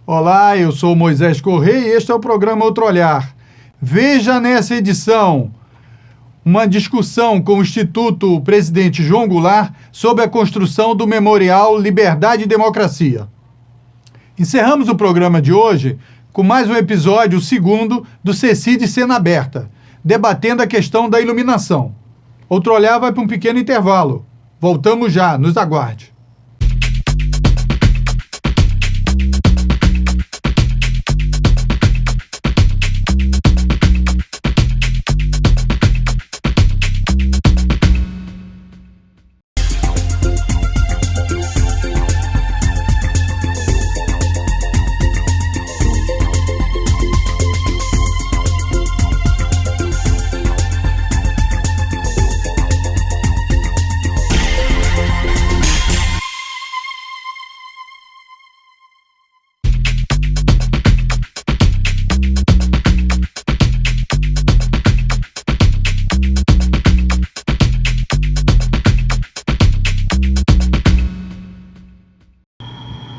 Olá, eu sou Moisés Correia e este é o programa Outro Olhar. Veja nessa edição uma discussão com o Instituto Presidente João Goulart sobre a construção do Memorial Liberdade e Democracia. Encerramos o programa de hoje com mais um episódio, o segundo, do CECID Cena Aberta, debatendo a questão da iluminação. Outro Olhar vai para um pequeno intervalo. Voltamos já, nos aguarde.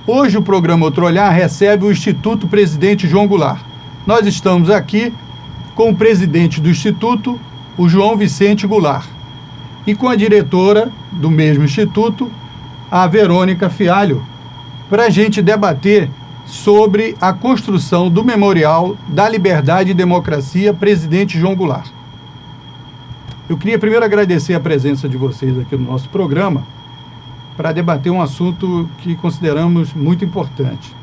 Hoje o programa Outro Olhar recebe o Instituto Presidente João Goulart. Nós estamos aqui com o presidente do Instituto, o João Vicente Goulart, e com a diretora do mesmo Instituto, a Verônica Fialho, para a gente debater sobre a construção do Memorial da Liberdade e Democracia Presidente João Goulart. Eu queria primeiro agradecer a presença de vocês aqui no nosso programa, para debater um assunto que consideramos muito importante.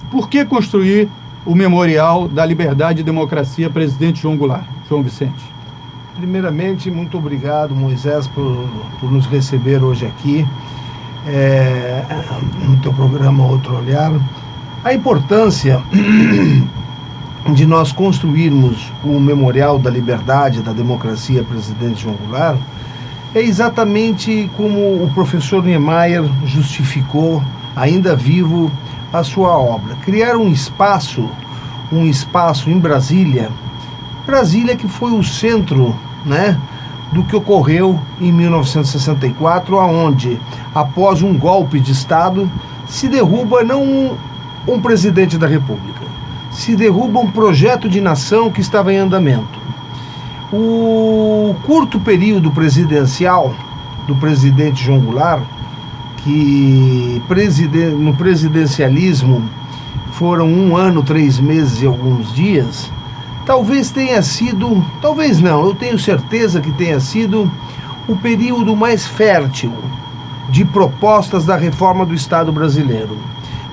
Por que construir o Memorial da Liberdade e Democracia Presidente João Goulart? João Vicente. Primeiramente, muito obrigado, Moisés, por nos receber hoje aqui no teu programa Outro Olhar. A importância de nós construirmos o Memorial da Liberdade e da Democracia Presidente João Goulart é exatamente como o professor Niemeyer justificou, ainda vivo, a sua obra. Criar um espaço em Brasília que foi o centro, do que ocorreu em 1964, aonde, após um golpe de Estado, se derruba não um presidente da República, se derruba um projeto de nação que estava em andamento. O curto período presidencial do presidente João Goulart, que no presidencialismo foram 1 ano, 3 meses e alguns dias, talvez tenha sido, talvez não, eu tenho certeza que tenha sido o período mais fértil de propostas da reforma do Estado brasileiro.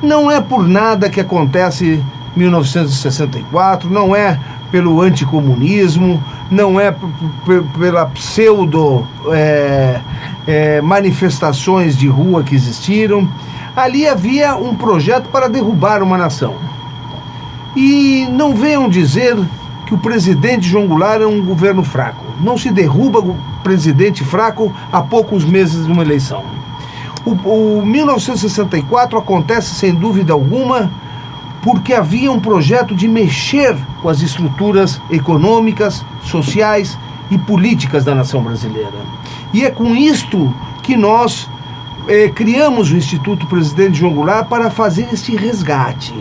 Não é por nada que acontece em 1964, não é pelo anticomunismo, não é pela pseudo manifestações de rua que existiram. Ali havia um projeto para derrubar uma nação. E não venham dizer que o presidente João Goulart é um governo fraco. Não se derruba o presidente fraco há poucos meses de uma eleição. O 1964 acontece sem dúvida alguma porque havia um projeto de mexer com as estruturas econômicas, sociais e políticas da nação brasileira. E é com isto que nós criamos o Instituto Presidente João Goulart para fazer este resgate.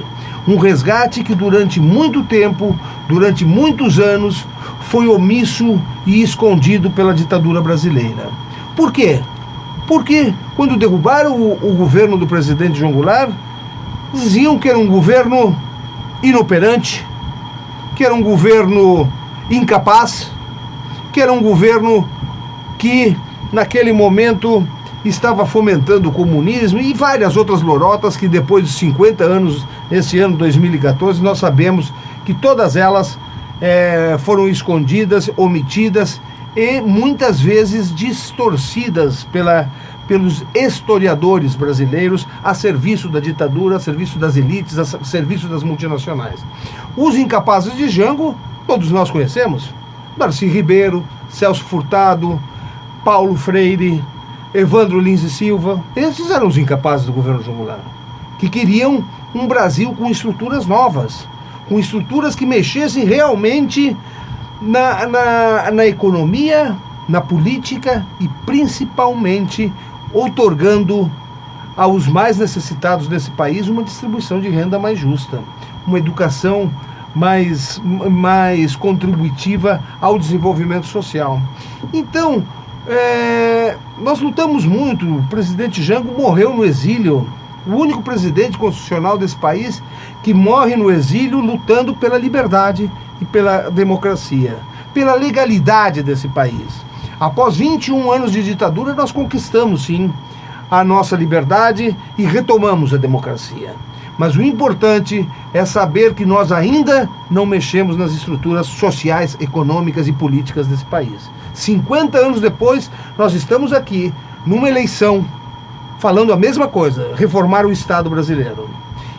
Um resgate que durante muito tempo, durante muitos anos, foi omisso e escondido pela ditadura brasileira. Por quê? Porque quando derrubaram o governo do presidente João Goulart, diziam que era um governo inoperante, que era um governo incapaz, que era um governo que, naquele momento, estava fomentando o comunismo e várias outras lorotas que depois de 50 anos, nesse ano 2014, nós sabemos que todas elas foram escondidas, omitidas e muitas vezes distorcidas pelos historiadores brasileiros a serviço da ditadura, a serviço das elites, a serviço das multinacionais. Os incapazes de Jango, todos nós conhecemos: Darcy Ribeiro, Celso Furtado, Paulo Freire, Evandro Lins e Silva. Esses eram os incapazes do governo João Goulart, que queriam um Brasil com estruturas novas, com estruturas que mexessem realmente na economia, na política e principalmente outorgando aos mais necessitados desse país uma distribuição de renda mais justa, uma educação mais contributiva ao desenvolvimento social. Então, nós lutamos muito. O presidente Jango morreu no exílio, o único presidente constitucional desse país que morre no exílio lutando pela liberdade e pela democracia, pela legalidade desse país. Após 21 anos de ditadura, nós conquistamos, sim, a nossa liberdade e retomamos a democracia. Mas o importante é saber que nós ainda não mexemos nas estruturas sociais, econômicas e políticas desse país. 50 anos depois, nós estamos aqui, numa eleição, falando a mesma coisa, reformar o Estado brasileiro.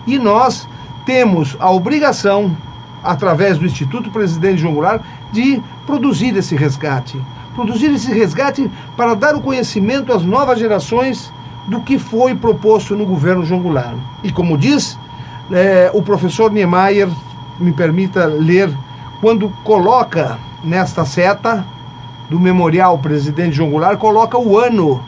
E nós temos a obrigação, através do Instituto Presidente João Goulart, de produzir esse resgate. Produzir esse resgate para dar o conhecimento às novas gerações do que foi proposto no governo João Goulart. E como diz o professor Niemeyer, me permita ler, quando coloca nesta seta do Memorial Presidente João Goulart, coloca o ano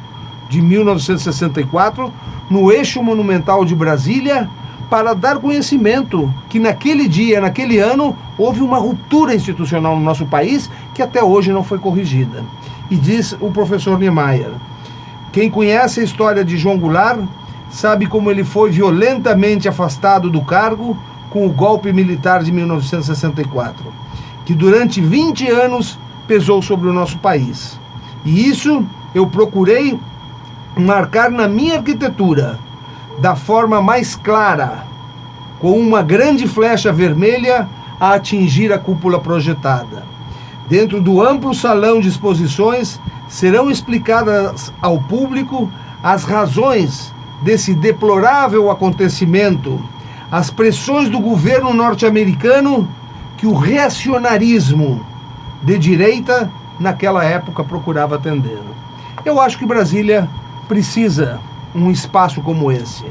de 1964 no eixo monumental de Brasília, para dar conhecimento que naquele dia, naquele ano, houve uma ruptura institucional no nosso país que até hoje não foi corrigida. E diz o professor Niemeyer: quem conhece a história de João Goulart sabe como ele foi violentamente afastado do cargo com o golpe militar de 1964, que durante 20 anos pesou sobre o nosso país. E isso eu procurei marcar na minha arquitetura, da forma mais clara, com uma grande flecha vermelha a atingir a cúpula projetada. Dentro do amplo salão de exposições serão explicadas ao público as razões desse deplorável acontecimento, as pressões do governo norte-americano que o reacionarismo de direita naquela época procurava atender. Eu acho que Brasília precisa um espaço como esse,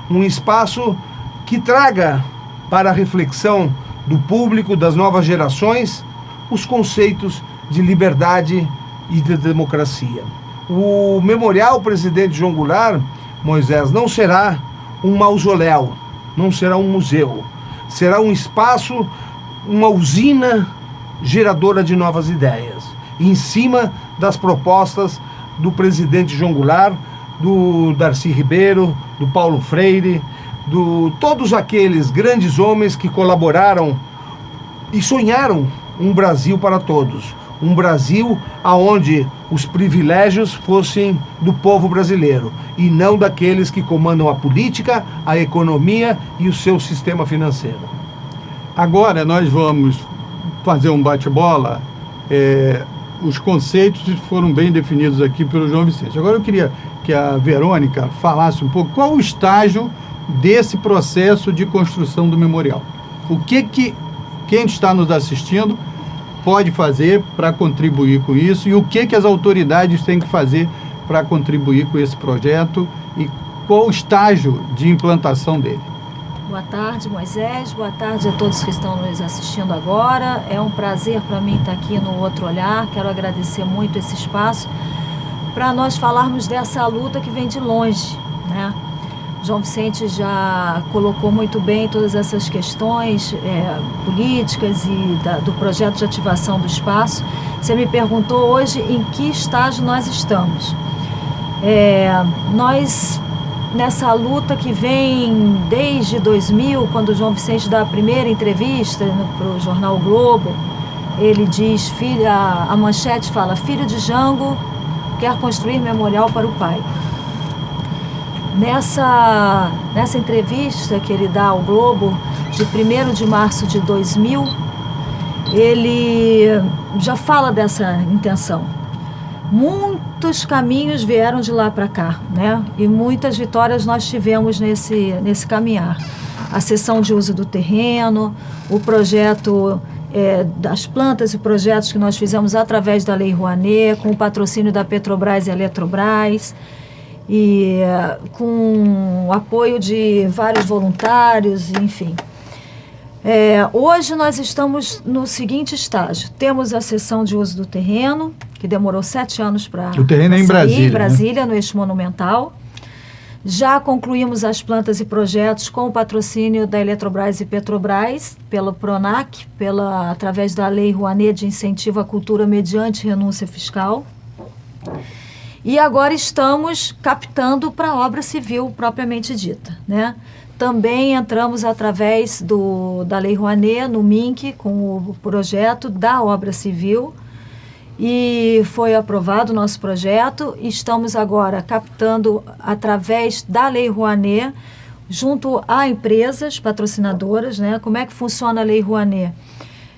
um espaço que traga para a reflexão do público, das novas gerações, os conceitos de liberdade e de democracia. O Memorial Presidente João Goulart, Moisés, não será um mausoléu, não será um museu, será um espaço, uma usina geradora de novas ideias, em cima das propostas do presidente João Goulart, do Darcy Ribeiro, do Paulo Freire, todos aqueles grandes homens que colaboraram e sonharam um Brasil para todos, um Brasil onde os privilégios fossem do povo brasileiro e não daqueles que comandam a política, a economia e o seu sistema financeiro. Agora nós vamos fazer um bate-bola. Os conceitos foram bem definidos aqui pelo João Vicente. Agora eu queria que a Verônica falasse um pouco qual o estágio desse processo de construção do memorial. O que quem está nos assistindo pode fazer para contribuir com isso e o que as autoridades têm que fazer para contribuir com esse projeto e qual o estágio de implantação dele. Boa tarde, Moisés. Boa tarde a todos que estão nos assistindo agora. É um prazer para mim estar aqui no Outro Olhar. Quero agradecer muito esse espaço para nós falarmos dessa luta que vem de longe, né? João Vicente já colocou muito bem todas essas questões políticas e do projeto de ativação do espaço. Você me perguntou hoje em que estágio nós estamos. Nós, nessa luta que vem desde 2000, quando o João Vicente dá a primeira entrevista para o jornal o Globo, ele diz, a manchete fala: filho de Jango quer construir memorial para o pai. Nessa entrevista que ele dá ao Globo, de 1º de março de 2000, ele já fala dessa intenção. Muitos caminhos vieram de lá para cá, né? E muitas vitórias nós tivemos nesse caminhar. A cessão de uso do terreno, o projeto das plantas e projetos que nós fizemos através da Lei Rouanet, com o patrocínio da Petrobras e Eletrobras, e com o apoio de vários voluntários, enfim. Hoje nós estamos no seguinte estágio. Temos a cessão de uso do terreno, que demorou 7 anos para o terreno é em Brasília, Brasília, né? No eixo monumental. Já concluímos as plantas e projetos com o patrocínio da Eletrobras e Petrobras, pelo PRONAC, através da Lei Rouanet de Incentivo à Cultura mediante renúncia fiscal. E agora estamos captando para a obra civil propriamente dita, né? Também entramos através da Lei Rouanet, no MINC, com o projeto da obra civil, e foi aprovado o nosso projeto. Estamos agora captando através da Lei Rouanet, junto a empresas patrocinadoras, né? Como é que funciona a Lei Rouanet?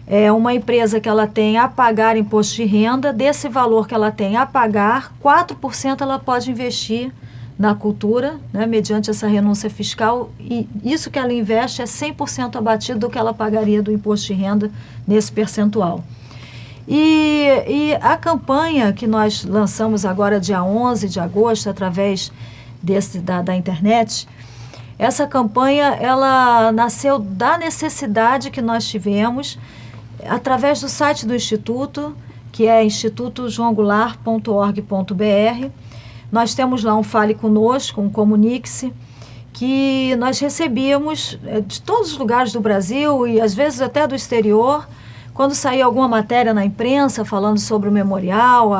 É uma empresa que ela tem a pagar imposto de renda, desse valor que ela tem a pagar, 4% ela pode investir na cultura, né, mediante essa renúncia fiscal, e isso que ela investe é 100% abatido do que ela pagaria do imposto de renda nesse percentual. E a campanha que nós lançamos agora, dia 11 de agosto, através da internet, essa campanha ela nasceu da necessidade que nós tivemos através do site do Instituto, que é institutojoangolar.org.br. Nós temos lá um Fale Conosco, um Comunique-se, que nós recebíamos de todos os lugares do Brasil e às vezes até do exterior, quando saía alguma matéria na imprensa falando sobre o memorial,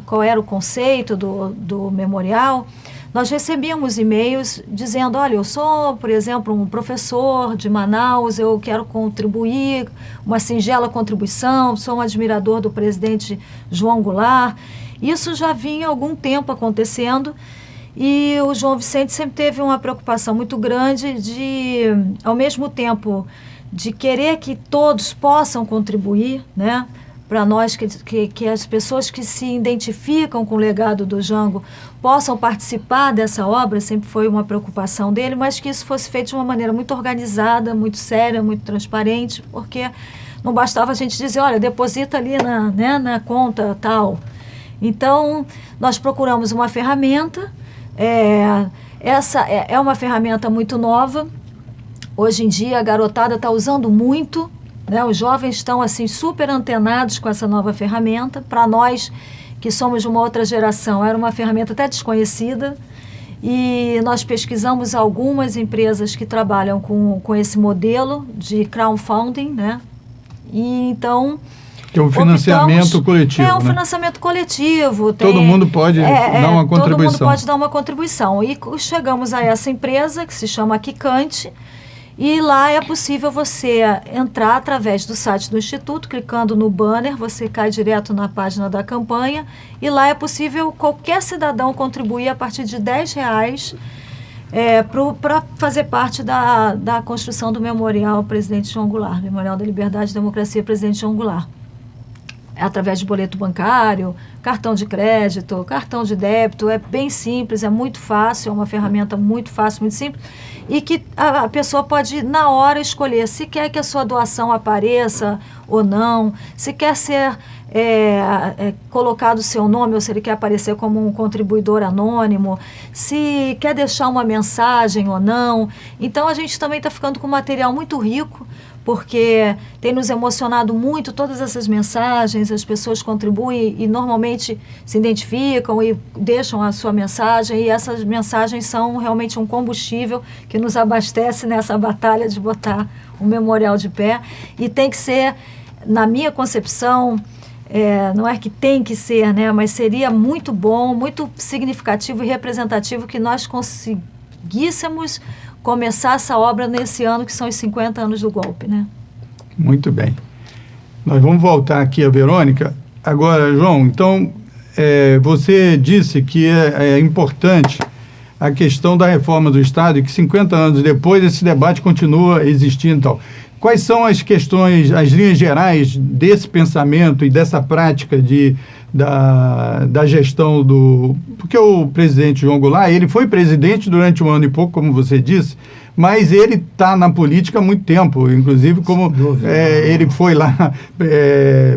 qual era o conceito do memorial, nós recebíamos e-mails dizendo, olha, eu sou, por exemplo, um professor de Manaus, eu quero contribuir, uma singela contribuição, sou um admirador do presidente João Goulart. Isso já vinha há algum tempo acontecendo e o João Vicente sempre teve uma preocupação muito grande de, ao mesmo tempo, de querer que todos possam contribuir, né? Para nós, que as pessoas que se identificam com o legado do Jango possam participar dessa obra, sempre foi uma preocupação dele, mas que isso fosse feito de uma maneira muito organizada, muito séria, muito transparente, porque não bastava a gente dizer, olha, deposita ali na conta tal. Então, nós procuramos uma ferramenta, essa é uma ferramenta muito nova, hoje em dia a garotada está usando muito, né? Os jovens estão assim super antenados com essa nova ferramenta. Para nós que somos de uma outra geração, era uma ferramenta até desconhecida e nós pesquisamos algumas empresas que trabalham com esse modelo de crowdfunding, né? E então que é um financiamento coletivo. É um né? financiamento coletivo. Todo mundo pode dar uma contribuição. Todo mundo pode dar uma contribuição. E chegamos a essa empresa que se chama Kikante. E lá é possível você entrar através do site do Instituto, clicando no banner, você cai direto na página da campanha, e lá é possível qualquer cidadão contribuir a partir de R$10 para fazer parte da construção do Memorial Presidente João Goulart, Memorial da Liberdade e Democracia Presidente João Goulart. Através de boleto bancário, cartão de crédito, cartão de débito, é bem simples, é muito fácil, é uma ferramenta muito fácil, muito simples, e que a pessoa pode, na hora, escolher se quer que a sua doação apareça ou não, se quer ser colocado o seu nome ou se ele quer aparecer como um contribuidor anônimo, se quer deixar uma mensagem ou não. Então, a gente também está ficando com um material muito rico, porque tem nos emocionado muito todas essas mensagens, as pessoas contribuem e normalmente se identificam e deixam a sua mensagem, e essas mensagens são realmente um combustível que nos abastece nessa batalha de botar o memorial de pé. E tem que ser, na minha concepção, não é que tem que ser, né, mas seria muito bom, muito significativo e representativo que nós conseguíssemos começar essa obra nesse ano, que são os 50 anos do golpe, né? Muito bem. Nós vamos voltar aqui a Verônica. Agora, João, então, você disse que é importante a questão da reforma do Estado e que 50 anos depois esse debate continua existindo e tal. Quais são as questões, as linhas gerais desse pensamento e dessa prática da gestão do... Porque o presidente João Goulart, ele foi presidente durante 1 ano e pouco, como você disse, mas ele está na política há muito tempo, inclusive como ele foi lá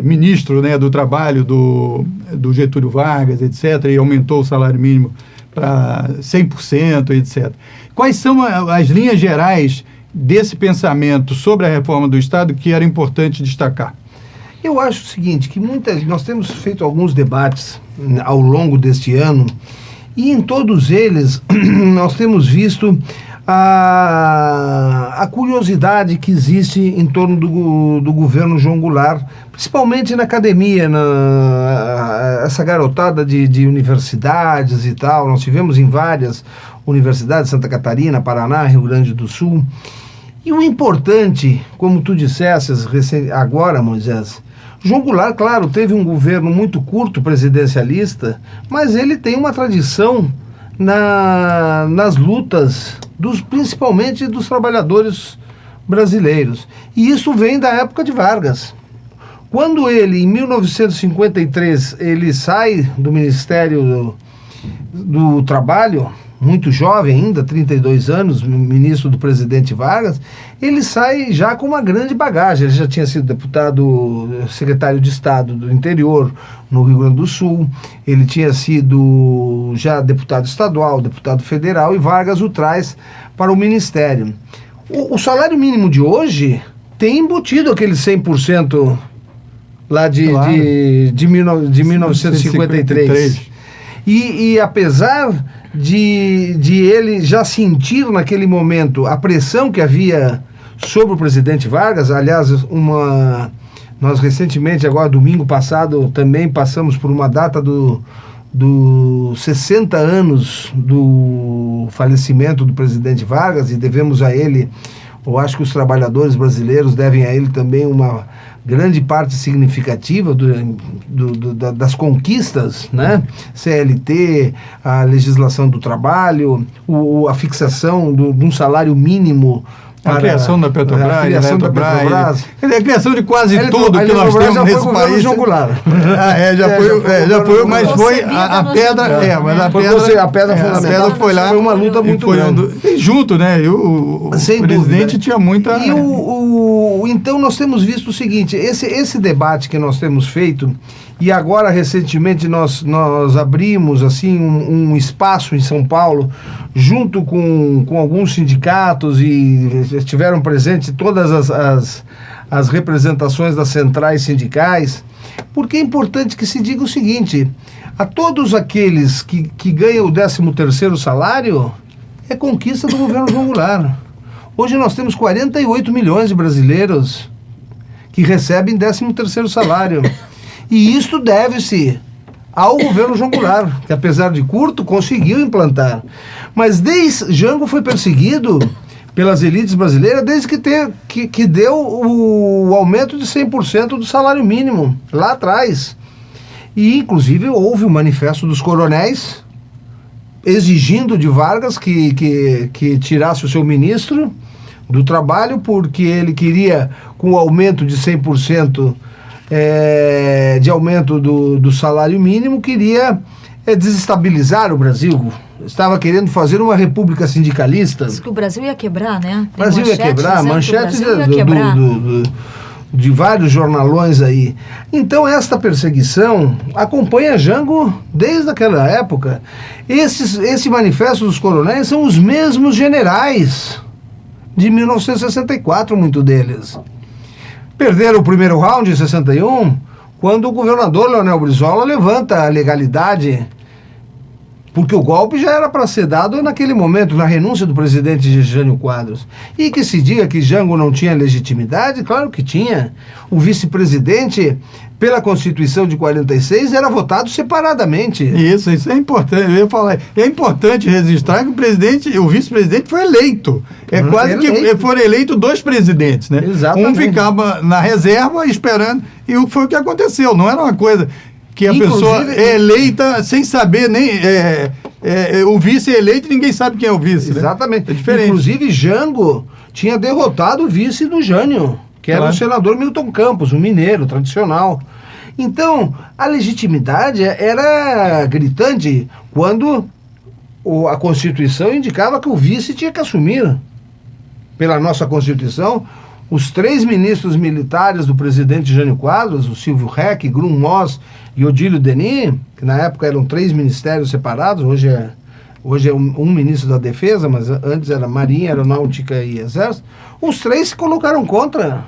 ministro, né, do trabalho do Getúlio Vargas, etc., e aumentou o salário mínimo para 100%, etc. Quais são as linhas gerais desse pensamento sobre a reforma do Estado que era importante destacar? Eu acho o seguinte, que nós temos feito alguns debates ao longo deste ano E em todos eles nós temos visto a curiosidade que existe em torno do governo João Goulart, principalmente na academia, essa garotada de universidades e tal. Nós tivemos em várias universidades, Santa Catarina, Paraná, Rio Grande do Sul. E o importante, como tu disseste agora, Moisés, João Goulart, claro, teve um governo muito curto, presidencialista, mas ele tem uma tradição nas lutas, principalmente dos trabalhadores brasileiros. E isso vem da época de Vargas. Quando ele, em 1953, ele sai do Ministério do Trabalho, muito jovem ainda, 32 anos, ministro do presidente Vargas, ele sai já com uma grande bagagem. Ele já tinha sido deputado, secretário de Estado do interior, no Rio Grande do Sul, ele tinha sido já deputado estadual, deputado federal, e Vargas o traz para o ministério. O salário mínimo de hoje tem embutido aquele 100% lá de 1953. E apesar de ele já sentir naquele momento a pressão que havia sobre o presidente Vargas, aliás, nós recentemente, agora domingo passado, também passamos por uma data dos 60 anos do falecimento do presidente Vargas, e devemos a ele, eu acho que os trabalhadores brasileiros devem a ele também uma grande parte significativa das conquistas, né? CLT, a legislação do trabalho, a fixação de um salário mínimo, a criação da Petrobras, a criação a criação de quase tudo que nós temos nesse país. João Goulart. Já foi, mas foi a pedra, mas a pedra fundamental foi lá, foi uma luta muito grande. E junto, né? O presidente tinha muita. Então nós temos visto o seguinte, esse debate que nós temos feito, e agora recentemente nós abrimos assim um espaço em São Paulo, junto com alguns sindicatos, e estiveram presentes todas as representações das centrais sindicais, porque é importante que se diga o seguinte: a todos aqueles que ganham o 13º salário, é conquista do governo João Goulart. Hoje nós temos 48 milhões de brasileiros que recebem 13º salário. E isto deve-se ao governo João Goulart, que apesar de curto, conseguiu implantar. Mas Jango foi perseguido pelas elites brasileiras desde que deu o aumento de 100% do salário mínimo, lá atrás. E, inclusive, houve o manifesto dos coronéis exigindo de Vargas que tirasse o seu ministro do trabalho, porque ele queria, com o aumento de 100% de aumento do salário mínimo, queria desestabilizar o Brasil. Estava querendo fazer uma república sindicalista. Diz que o Brasil ia quebrar, né? O Brasil ia quebrar, manchete de vários jornalões aí. Então esta perseguição acompanha Jango desde aquela época. Esse manifesto dos coronéis são os mesmos generais de 1964, muitos deles. Perderam o primeiro round em 61, quando o governador Leonel Brizola levanta a legalidade, porque o golpe já era para ser dado naquele momento, na renúncia do presidente Jânio Quadros. E que se diga que Jango não tinha legitimidade, claro que tinha. O vice-presidente, pela Constituição de 46, era votado separadamente. Isso é importante. Eu ia falar, é importante registrar que o vice-presidente foi eleito. Quase que foram eleitos 2 presidentes, né? Exatamente. Um ficava na reserva esperando, e foi o que aconteceu. Não era uma coisa que a pessoa é eleita sem saber nem... o vice é eleito e ninguém sabe quem é o vice. Exatamente. Né? É diferente. Inclusive, Jango tinha derrotado o vice do Jânio, que era o senador Milton Campos, um mineiro tradicional. Então, a legitimidade era gritante quando a Constituição indicava que o vice tinha que assumir. Pela nossa Constituição, os 3 ministros militares do presidente Jânio Quadros, o Silvio Reck, Grum Moss e Odílio Denis, que na época eram 3 ministérios separados, hoje é um ministro da Defesa, mas antes era Marinha, Aeronáutica e Exército, os 3 se colocaram contra.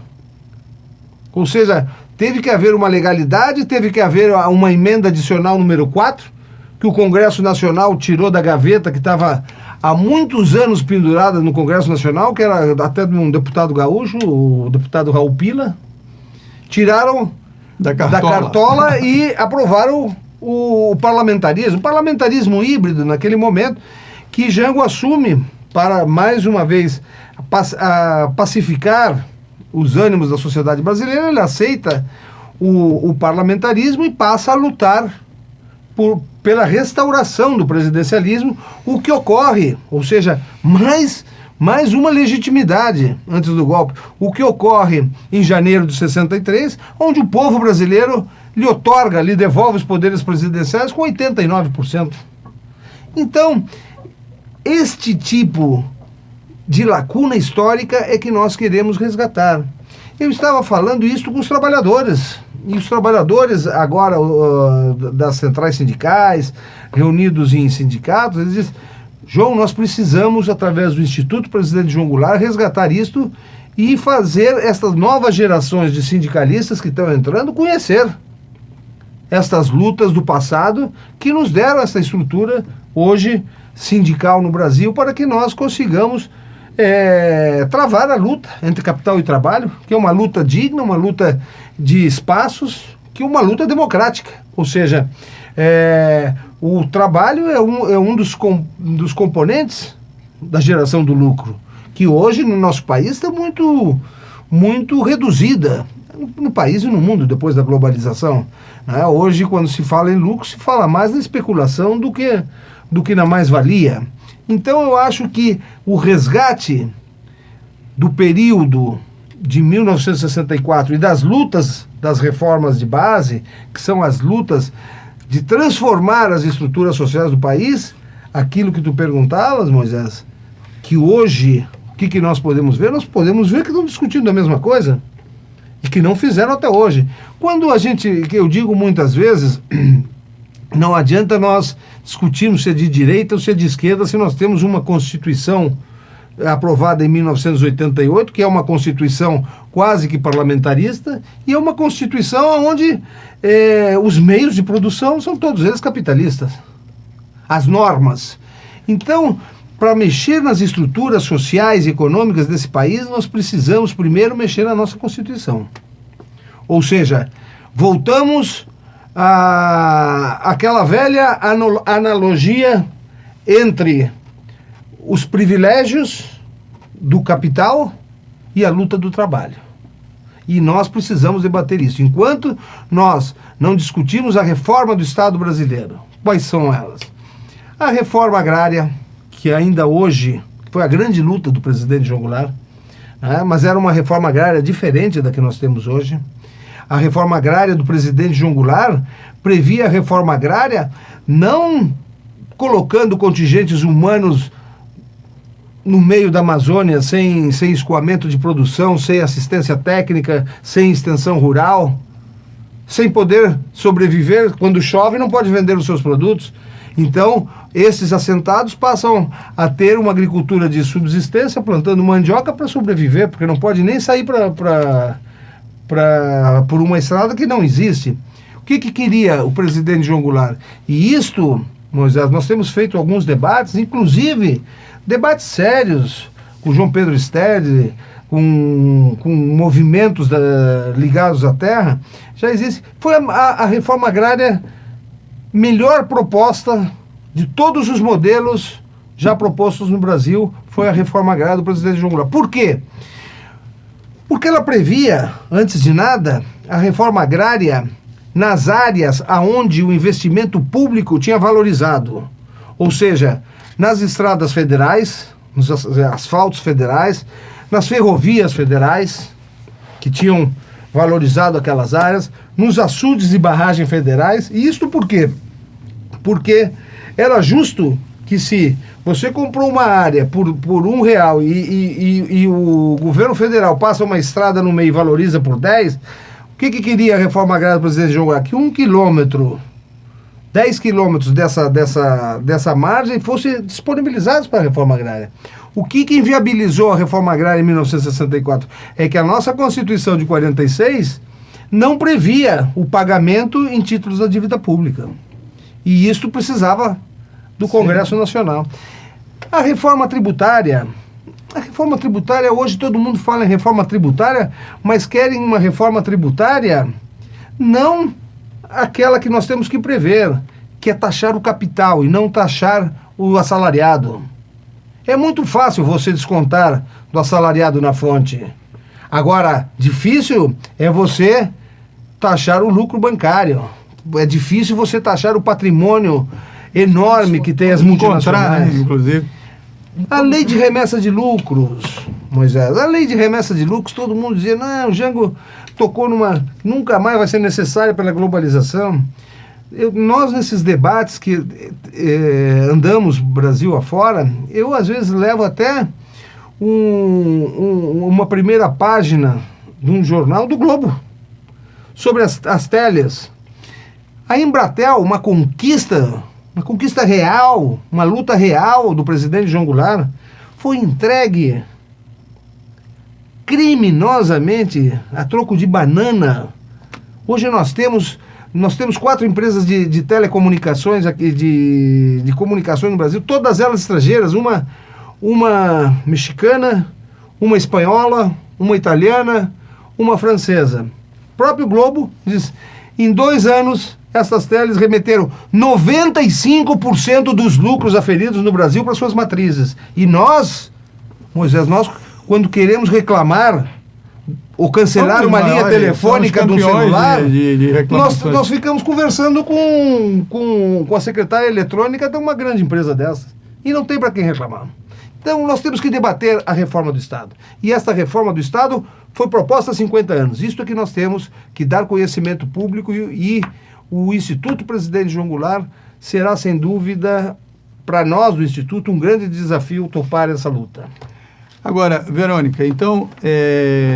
Ou seja, teve que haver uma legalidade, teve que haver uma emenda adicional número 4, que o Congresso Nacional tirou da gaveta, que estava há muitos anos pendurada no Congresso Nacional, que era até de um deputado gaúcho, o deputado Raul Pila. Tiraram da cartola e aprovaram o parlamentarismo híbrido naquele momento, que Jango assume para, mais uma vez, pacificar os ânimos da sociedade brasileira. Ele aceita o parlamentarismo e passa a lutar pela restauração do presidencialismo, o que ocorre, ou seja, mais uma legitimidade antes do golpe, o que ocorre em janeiro de 63, onde o povo brasileiro lhe devolve os poderes presidenciais com 89%. Então, este tipo de lacuna histórica é que nós queremos resgatar. Eu estava falando isso com os trabalhadores, e os trabalhadores agora das centrais sindicais, reunidos em sindicatos, eles dizem: João, nós precisamos, através do Instituto Presidente João Goulart, resgatar isto e fazer estas novas gerações de sindicalistas que estão entrando conhecer estas lutas do passado que nos deram essa estrutura hoje sindical no Brasil, para que nós consigamos travar a luta entre capital e trabalho, que é uma luta digna, uma luta de espaços, que é uma luta democrática. Ou seja, o trabalho é um dos componentes da geração do lucro, que hoje no nosso país está muito, muito reduzida, no país e no mundo depois da globalização. Né? Hoje, quando se fala em lucro, se fala mais na especulação do que na mais-valia. Então eu acho que o resgate do período de 1964 e das lutas das reformas de base, que são as lutas de transformar as estruturas sociais do país, aquilo que tu perguntavas, Moisés, que hoje, o que nós podemos ver? Nós podemos ver que estão discutindo a mesma coisa e que não fizeram até hoje. Quando que eu digo muitas vezes, não adianta nós discutirmos se é de direita ou se é de esquerda, se nós temos uma Constituição aprovada em 1988, que é uma Constituição quase que parlamentarista, e é uma Constituição onde os meios de produção são todos eles capitalistas. As normas. Então, para mexer nas estruturas sociais e econômicas desse país, nós precisamos primeiro mexer na nossa Constituição. Ou seja, voltamos àquela velha analogia entre os privilégios do capital e a luta do trabalho. E nós precisamos debater isso. Enquanto nós não discutirmos a reforma do Estado brasileiro, quais são elas? A reforma agrária, que ainda hoje foi a grande luta do presidente João Goulart, mas era uma reforma agrária diferente da que nós temos hoje. A reforma agrária do presidente João Goulart previa a reforma agrária não colocando contingentes humanos no meio da Amazônia, sem escoamento de produção, sem assistência técnica, sem extensão rural, sem poder sobreviver. Quando chove, não pode vender os seus produtos. Então, esses assentados passam a ter uma agricultura de subsistência, plantando mandioca para sobreviver, porque não pode nem sair por uma estrada que não existe. O que queria o presidente João Goulart? E isto, Moisés, nós temos feito alguns debates, inclusive debates sérios, com João Pedro Stedley, com movimentos ligados à terra. Já existe. Foi a reforma agrária melhor proposta de todos os modelos já propostos no Brasil, foi a reforma agrária do presidente João Goulart. Por quê? Porque ela previa, antes de nada, a reforma agrária nas áreas aonde o investimento público tinha valorizado. Ou seja, nas estradas federais, nos asfaltos federais, nas ferrovias federais, que tinham valorizado aquelas áreas, nos açudes e barragens federais. E isso por quê? Porque era justo que, se você comprou uma área por R$1 e o governo federal passa uma estrada no meio e valoriza por 10, o que queria a reforma agrária do presidente João Goulart? Que 1 quilômetro, 10 quilômetros dessa margem fossem disponibilizados para a reforma agrária. O que inviabilizou a reforma agrária em 1964? É que a nossa Constituição de 46 não previa o pagamento em títulos da dívida pública. E isso precisava do Congresso Nacional. A reforma tributária, hoje todo mundo fala em reforma tributária, mas querem uma reforma tributária não aquela que nós temos que prever, que é taxar o capital e não taxar o assalariado. É muito fácil você descontar do assalariado na fonte. Agora, difícil é você taxar o lucro bancário. É difícil você taxar o patrimônio enorme que tem as multinacionais. Inclusive. A lei de remessa de lucros, Moisés, a lei de remessa de lucros, todo mundo dizia, não, o Jango tocou nunca mais vai ser necessária pela globalização. Nós, nesses debates que andamos Brasil afora, eu às vezes levo até uma primeira página de um jornal do Globo sobre as telhas. A Embratel, uma conquista real, uma luta real do presidente João Goulart, foi entregue criminosamente a troco de banana. Hoje nós temos 4 empresas de telecomunicações aqui, de comunicações no Brasil, todas elas estrangeiras, uma mexicana, uma espanhola, uma italiana, uma francesa. O próprio Globo diz, em 2 anos, essas teles remeteram 95% dos lucros aferidos no Brasil para suas matrizes. E nós, Moisés, quando queremos reclamar ou cancelar uma linha telefônica do celular, nós ficamos conversando com a secretária eletrônica de uma grande empresa dessas. E não tem para quem reclamar. Então nós temos que debater a reforma do Estado. E esta reforma do Estado foi proposta há 50 anos. Isto é que nós temos que dar conhecimento público e o Instituto Presidente João Goulart será, sem dúvida, para nós do Instituto, um grande desafio topar essa luta. Agora, Verônica, então,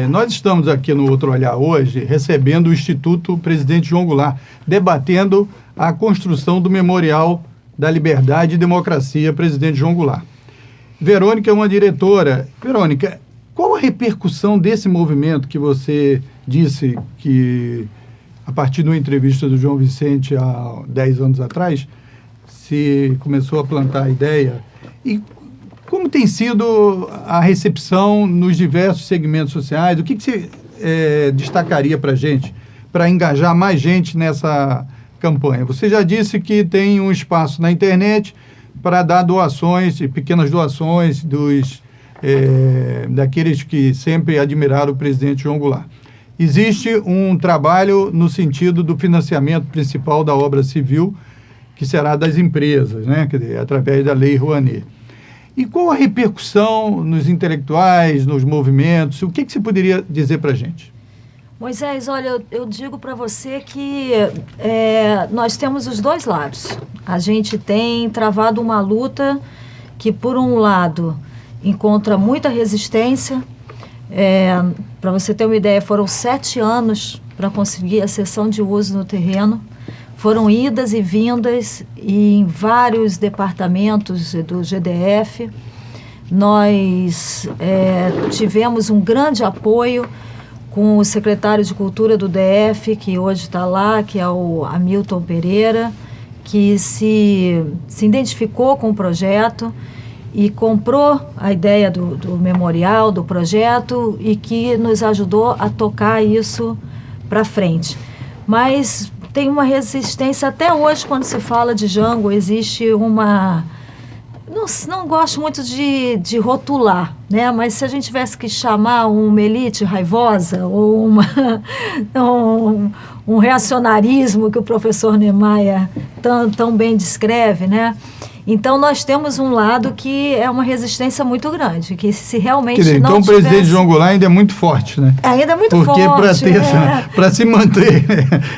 nós estamos aqui no Outro Olhar hoje, recebendo o Instituto Presidente João Goulart, debatendo a construção do Memorial da Liberdade e Democracia Presidente João Goulart. Verônica é uma diretora. Verônica, qual a repercussão desse movimento que você disse que, a partir de uma entrevista do João Vicente há 10 anos atrás, se começou a plantar a ideia? E como tem sido a recepção nos diversos segmentos sociais? O que você destacaria para a gente, para engajar mais gente nessa campanha? Você já disse que tem um espaço na internet para dar doações, pequenas doações daqueles que sempre admiraram o presidente João Goulart. Existe um trabalho no sentido do financiamento principal da obra civil, que será das empresas, né? Quer dizer, através da Lei Rouanet. E qual a repercussão nos intelectuais, nos movimentos? O que você poderia dizer para a gente? Moisés, olha, eu digo para você que nós temos os dois lados. A gente tem travado uma luta que, por um lado, encontra muita resistência. Para você ter uma ideia, foram 7 anos para conseguir a cessão de uso no terreno. Foram idas e vindas em vários departamentos do GDF. Nós tivemos um grande apoio com o secretário de Cultura do DF, que hoje está lá, que é o Hamilton Pereira, que se identificou com o projeto e comprou a ideia do memorial, do projeto, e que nos ajudou a tocar isso para frente. Mas tem uma resistência até hoje quando se fala de Jango, existe uma... Não gosto muito de rotular, né? Mas se a gente tivesse que chamar uma elite raivosa ou um reacionarismo que o professor Niemeyer tão bem descreve, né? Então nós temos um lado que é uma resistência muito grande, que se realmente não tivesse... Então o presidente João Goulart ainda é muito forte, né? Ainda é muito forte. Porque para se manter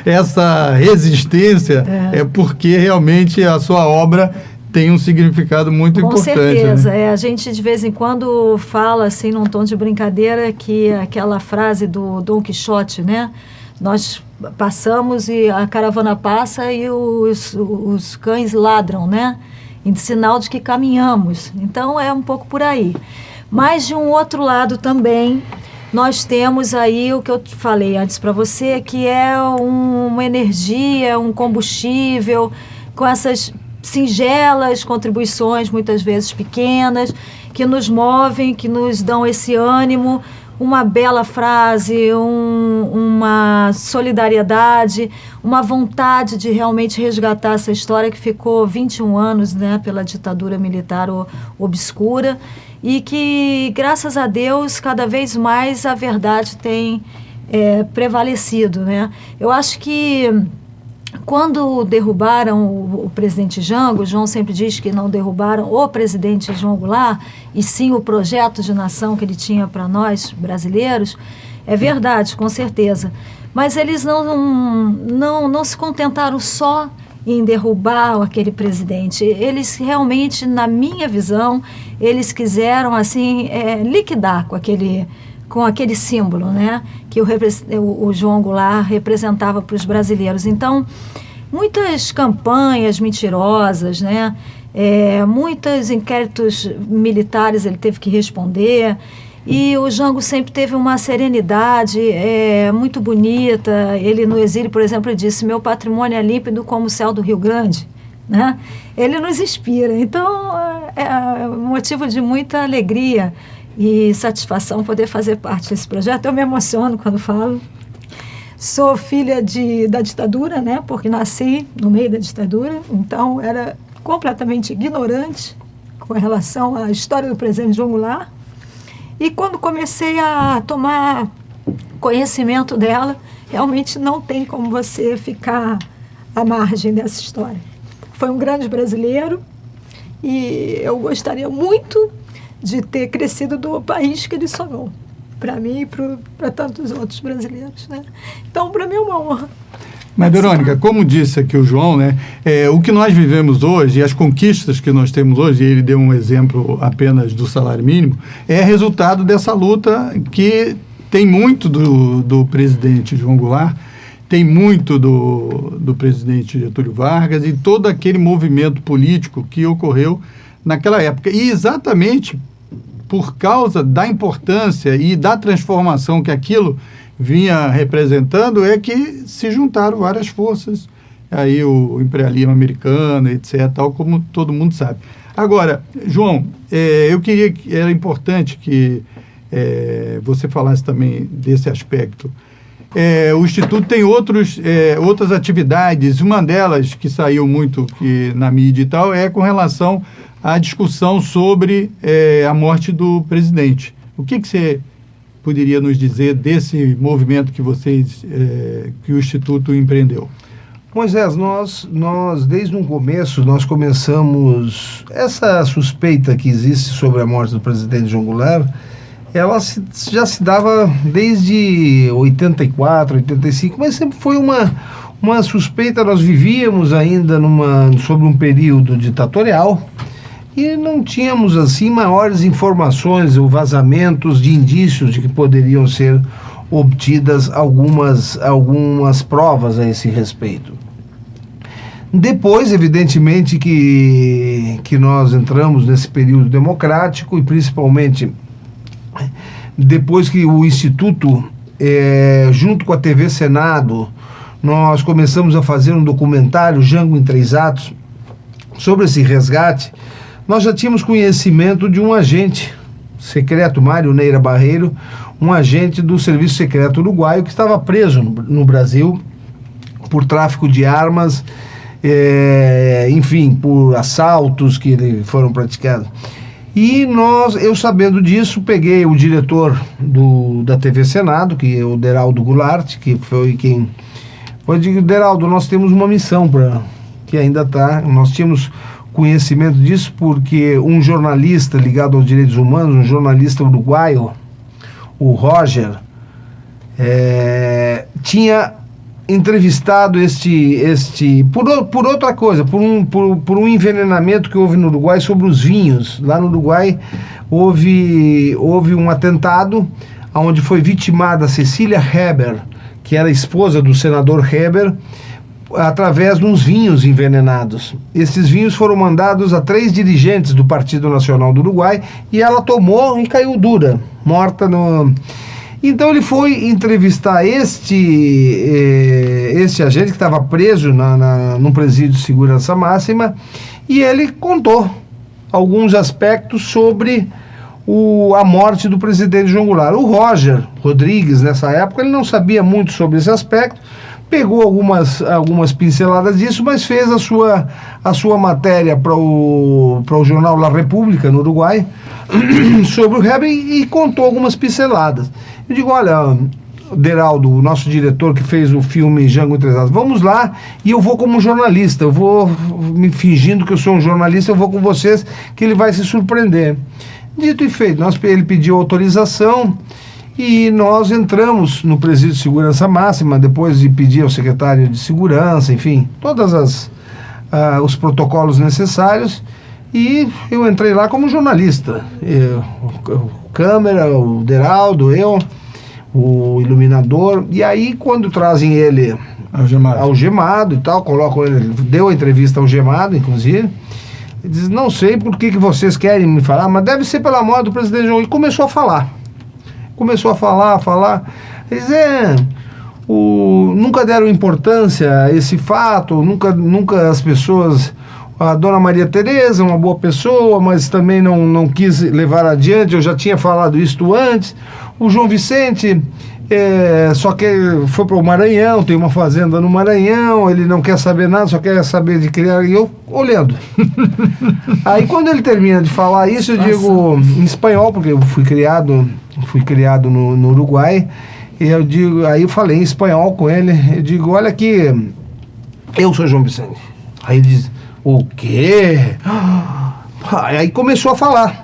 essa resistência é porque realmente a sua obra tem um significado muito importante. Com certeza. Né? A gente de vez em quando fala assim num tom de brincadeira que aquela frase do Dom Quixote, né? Nós passamos e a caravana passa e os cães ladram, né? Em sinal de que caminhamos. Então, é um pouco por aí. Mas, de um outro lado também, nós temos aí o que eu falei antes para você, que é uma energia, um combustível com essas singelas contribuições, muitas vezes pequenas, que nos movem, que nos dão esse ânimo, uma bela frase, uma solidariedade, uma vontade de realmente resgatar essa história que ficou 21 anos, né, pela ditadura militar obscura, e que, graças a Deus, cada vez mais a verdade tem prevalecido, né? Eu acho que quando derrubaram o presidente Jango, o João sempre diz que não derrubaram o presidente João Goulart, e sim o projeto de nação que ele tinha para nós, brasileiros, é verdade, com certeza. Mas eles não se contentaram só em derrubar aquele presidente. Eles realmente, na minha visão, eles quiseram assim liquidar com aquele símbolo, né, que o João Goulart representava para os brasileiros. Então, muitas campanhas mentirosas, né, muitos inquéritos militares ele teve que responder, e o Jango sempre teve uma serenidade muito bonita. Ele, no exílio, por exemplo, disse: meu patrimônio é límpido como o céu do Rio Grande, né? Ele nos inspira. Então, é um motivo de muita alegria e satisfação poder fazer parte desse projeto. Eu me emociono quando falo. Sou filha da ditadura, né? Porque nasci no meio da ditadura, então era completamente ignorante com relação à história do presidente João Goulart. E quando comecei a tomar conhecimento dela, realmente não tem como você ficar à margem dessa história. Foi um grande brasileiro e eu gostaria muito de ter crescido do país que ele sonhou, para mim e para tantos outros brasileiros, né? Então, para mim é uma honra. Mas, Verônica, como disse aqui o João, né, o que nós vivemos hoje e as conquistas que nós temos hoje, e ele deu um exemplo apenas do salário mínimo, é resultado dessa luta que tem muito do presidente João Goulart, tem muito do presidente Getúlio Vargas e todo aquele movimento político que ocorreu naquela época. E exatamente por causa da importância e da transformação que aquilo vinha representando, é que se juntaram várias forças, aí o imperialismo americano, etc., tal como todo mundo sabe. Agora, João, eu queria que era importante que você falasse também desse aspecto. O Instituto tem outras atividades, uma delas que saiu muito na mídia e tal, é com relação à discussão sobre a morte do presidente. O que você poderia nos dizer desse movimento que que o Instituto empreendeu? Moisés, nós desde o começo, nós começamos essa suspeita que existe sobre a morte do presidente João Goulart. Ela já se dava desde 84, 85, mas sempre foi uma suspeita. Nós vivíamos ainda sobre um período ditatorial e não tínhamos assim maiores informações ou vazamentos de indícios de que poderiam ser obtidas algumas provas a esse respeito. Depois, evidentemente, que nós entramos nesse período democrático, e principalmente depois que o Instituto, junto com a TV Senado, nós começamos a fazer um documentário, Jango em 3 atos, sobre esse resgate. Nós já tínhamos conhecimento de um agente secreto, Mário Neira Barreiro, um agente do Serviço Secreto Uruguaio que estava preso no Brasil por tráfico de armas, enfim, por assaltos que foram praticados. E eu sabendo disso, peguei o diretor da TV Senado, que é o Deraldo Goulart, que foi quem... Eu digo: Deraldo, nós temos uma missão que ainda está... Nós tínhamos conhecimento disso porque um jornalista ligado aos direitos humanos, um jornalista uruguaio, o Roger, tinha entrevistado por outra coisa, por um envenenamento que houve no Uruguai sobre os vinhos. Lá no Uruguai houve um atentado onde foi vitimada Cecília Heber, que era esposa do senador Heber, através de uns vinhos envenenados. Esses vinhos foram mandados a 3 dirigentes do Partido Nacional do Uruguai e ela tomou e caiu dura, morta no... Então ele foi entrevistar este esse agente que estava preso num presídio de segurança máxima, e ele contou alguns aspectos sobre a morte do presidente João Goulart. O Roger Rodrigues, nessa época, ele não sabia muito sobre esse aspecto, pegou algumas pinceladas disso, mas fez a sua matéria para o jornal La República, no Uruguai, sobre o Heber, e contou algumas pinceladas. Eu digo, olha, Deraldo, o nosso diretor que fez o filme Django Entrelaçados, vamos lá, e eu vou como jornalista, eu vou me fingindo que eu sou um jornalista, eu vou com vocês, que ele vai se surpreender. Dito e feito, ele pediu autorização e nós entramos no presídio de segurança máxima, depois de pedir ao secretário de segurança, enfim, todos os protocolos necessários, e eu entrei lá como jornalista. O câmera, o Deraldo, eu, o iluminador, e aí quando trazem ele algemado e tal, colocam ele, deu a entrevista algemado, inclusive, ele diz, não sei por que vocês querem me falar, mas deve ser pela morte do presidente João. E começou a falar. Eles nunca deram importância a esse fato, nunca as pessoas... A dona Maria Tereza, uma boa pessoa, mas também não quis levar adiante, eu já tinha falado isso antes. O João Vicente... só que foi para o Maranhão, tem uma fazenda no Maranhão, ele não quer saber nada, só quer saber de criar, e eu olhando. Aí quando ele termina de falar isso, eu digo em espanhol, porque eu fui criado no Uruguai, e aí eu falei em espanhol com ele, eu digo, olha aqui, eu sou João Vicente. Aí ele diz, o quê? Aí começou a falar.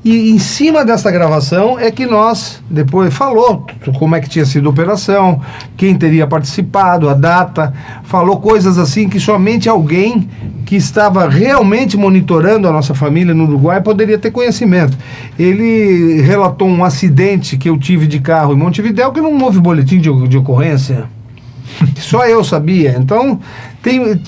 E em cima dessa gravação é que nós, depois falou como é que tinha sido a operação, quem teria participado, a data, falou coisas assim que somente alguém que estava realmente monitorando a nossa família no Uruguai poderia ter conhecimento. Ele relatou um acidente que eu tive de carro em Montevidéu, que não houve boletim de ocorrência. Só eu sabia. Então